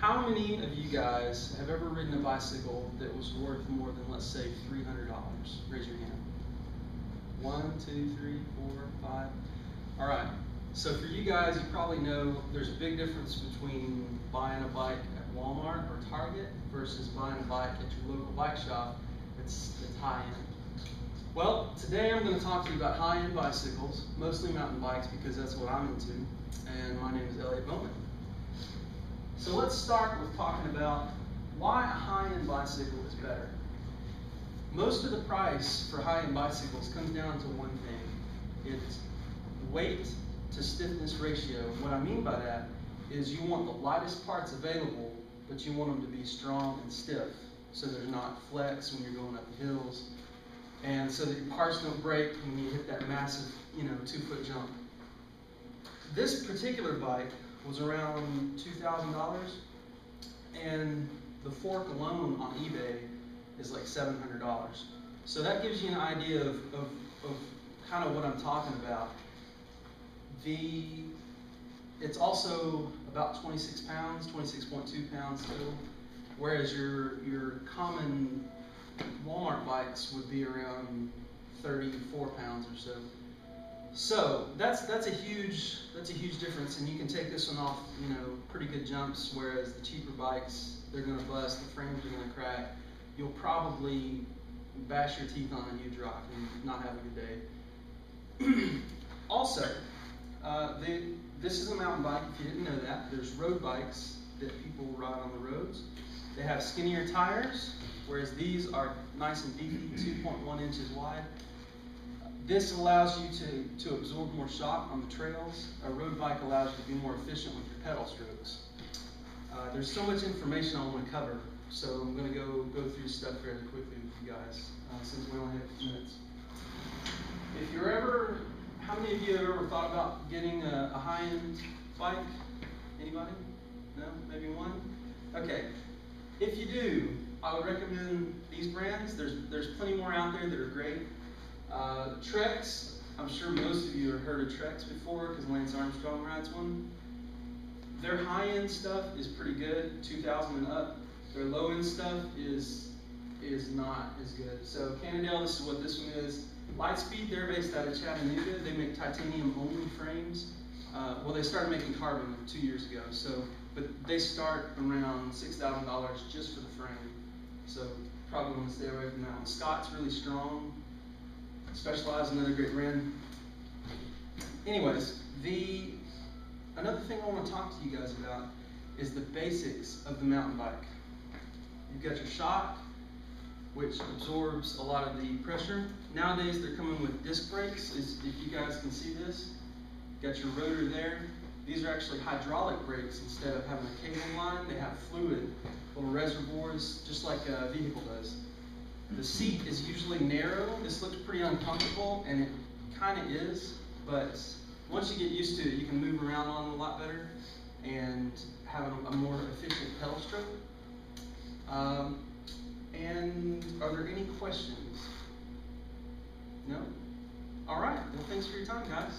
How many of you guys have ever ridden a bicycle that was worth more than, let's say, $300? Raise your hand. 1, 2, 3, 4, 5. All right. So for you guys, you probably know there's a big difference between buying a bike at Walmart or Target versus buying a bike at your local bike shop that's high-end. Well, today I'm going to talk to you about high-end bicycles, mostly mountain bikes because that's what I'm into, and my name is Elliot. So let's start with talking about why a high-end bicycle is better. Most of the price for high-end bicycles comes down to one thing. It's weight to stiffness ratio. And what I mean by that is you want the lightest parts available, but you want them to be strong and stiff so there's not flex when you're going up the hills, and so that your parts don't break when you hit that massive, 2-foot jump. This particular bike was around $2,000, and the fork alone on eBay is like $700. So that gives you an idea of kind of what I'm talking about. It's also about 26 pounds, 26.2 pounds total, whereas your common Walmart bikes would be around 34 pounds or so. So that's a huge difference, and you can take this one off, pretty good jumps. Whereas the cheaper bikes, they're going to bust, the frames are going to crack. You'll probably bash your teeth on a huge rock and not have a good day. Also, this is a mountain bike. If you didn't know that, there's road bikes that people ride on the roads. They have skinnier tires, whereas these are nice and beefy, 2.1 inches wide. This allows you to absorb more shock on the trails. A road bike allows you to be more efficient with your pedal strokes. There's so much information I want to cover, so I'm going to go through stuff fairly quickly with you guys, since we only have a few minutes. How many of you have ever thought about getting a high-end bike? Anybody? No? Maybe one? Okay. If you do, I would recommend these brands. There's plenty more out there that are great. Treks, I'm sure most of you have heard of Treks before because Lance Armstrong rides one. Their high-end stuff is pretty good, 2,000 and up. Their low-end stuff is not as good. So Cannondale, this is what this one is. Lightspeed, they're based out of Chattanooga. They make titanium-only frames. Well, they started making carbon 2 years ago, but they start around $6,000 just for the frame. So probably want to stay away from that one. Scott's really strong. Specialized, another great brand. Anyways, another thing I want to talk to you guys about is the basics of the mountain bike. You've got your shock, which absorbs a lot of the pressure. Nowadays they're coming with disc brakes, if you guys can see this. You've got your rotor there. These are actually hydraulic brakes instead of having a cable line. They have fluid, little reservoirs, just like a vehicle does. The seat is usually narrow. This looks pretty uncomfortable, and it kind of is, but once you get used to it, you can move around on it a lot better and have a more efficient pedal stroke. And are there any questions? No? All right. Well, thanks for your time, guys.